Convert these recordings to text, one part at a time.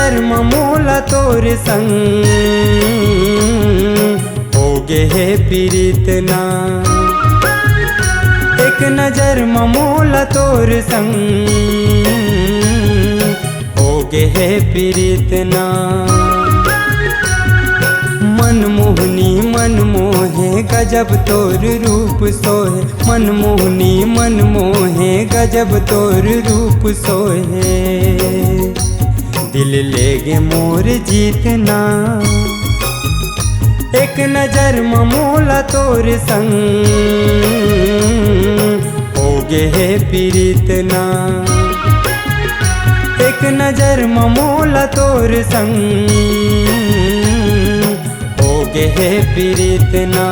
नजर ममोला तोर संग होगे है प्रीत ना। एक नजर ममोला तोर संग होगे है प्रीत ना। मनमोहनी मन मोहे गजब तोर रूप सोहे, मनमोहनी मन मोहे गजब तोर रूप सोहे। दिल लेगे मोर जीतना एक नजर ममोला तोर संग होगे है प्रीत ना। एक नजर ममोला तोर संग होगे है प्रीत ना।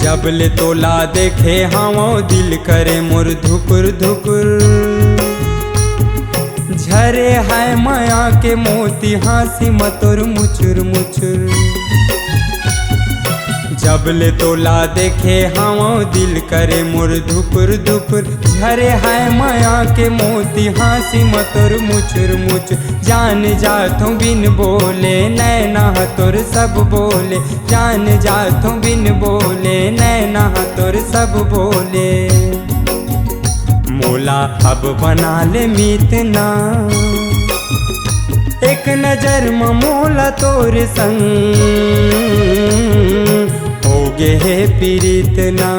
जबले तोला देखे हावो दिल करे मोर धुकुर धुकुर। झरे है माया के मोती हाँसी मतुर मुचुर मुचुर। जबले तोला देखे हावो दिल करे मोर धुकुर धुकुर। झरे है माया के मोती हाँसी मतुर मुचुर मुचुर। जान जाथों बिन बोले नैना तोर सब बोले, जान जाथों बिन बोले नैना तोर सब बोले। मोला अब बना ले मीतना एक नजर ममोला तोर संग होगे है प्रीत ना।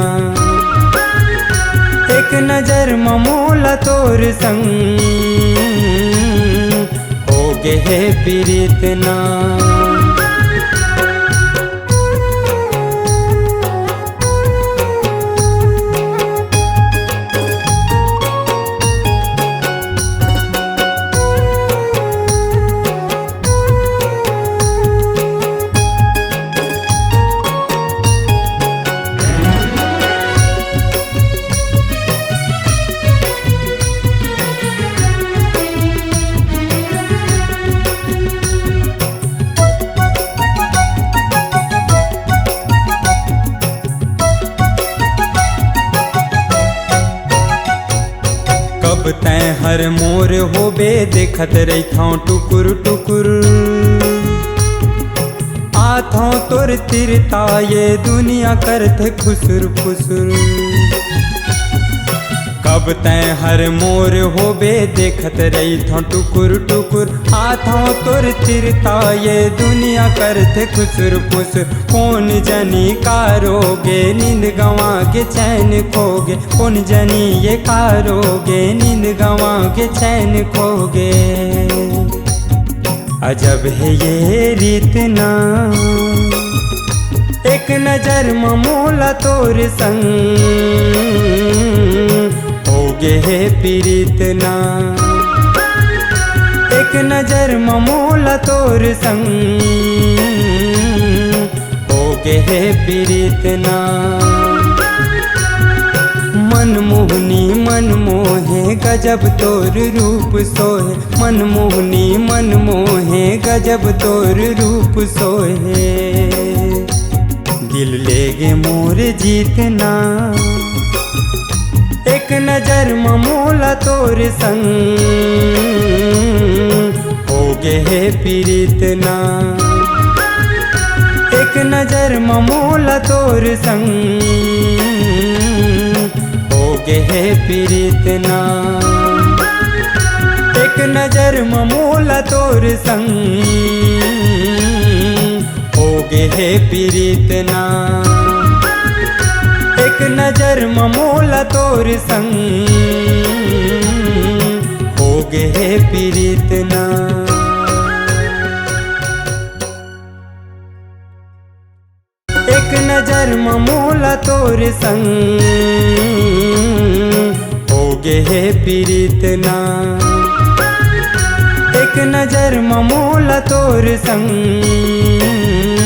एक नजर ममोला तोर संग होगे है प्रीत ना। कब तै हर मोर होबे देखत रहिथौं टुकुर टुकुर। आथौं तोर तिरता ये दुनिया करथे खुसुर फुसुर। कब तै हर मोर होबे देखत रहिथौं टुकुर टुकुर। आथौं तोर तिरता ये दुनिया करथे खुसुर फुसुर। कौन जनी कारोगे नींद गंवा के चैन खोगे, कौन जनी ये कारोगे नींद गंवा के चैन खोगे। अजब है ये रीत ना एक नजर ममोला तोर संग होगे है प्रीत ना। एक नजर ममोला तोर संग होगे है प्रीत ना। मनमोहनी मन मोहे गजब तोर रूप सोहे, मनमोहनी मन मोहे गजब तोर रूप सोहे। दिल लेगे मोर जीतना एक नजर ममोला तोर संग होगे है प्रीत ना। एक नजर ममोला तोर संग होगे है प्रीत ना। एक नजर ममोला तोर संग होगे है प्रीत ना। एक नजर ममोला तोर संग होगे है प्रीत ना। एक नजर ममोला संग हो गे है पीरित ना एक नजर ममोला तोर संग।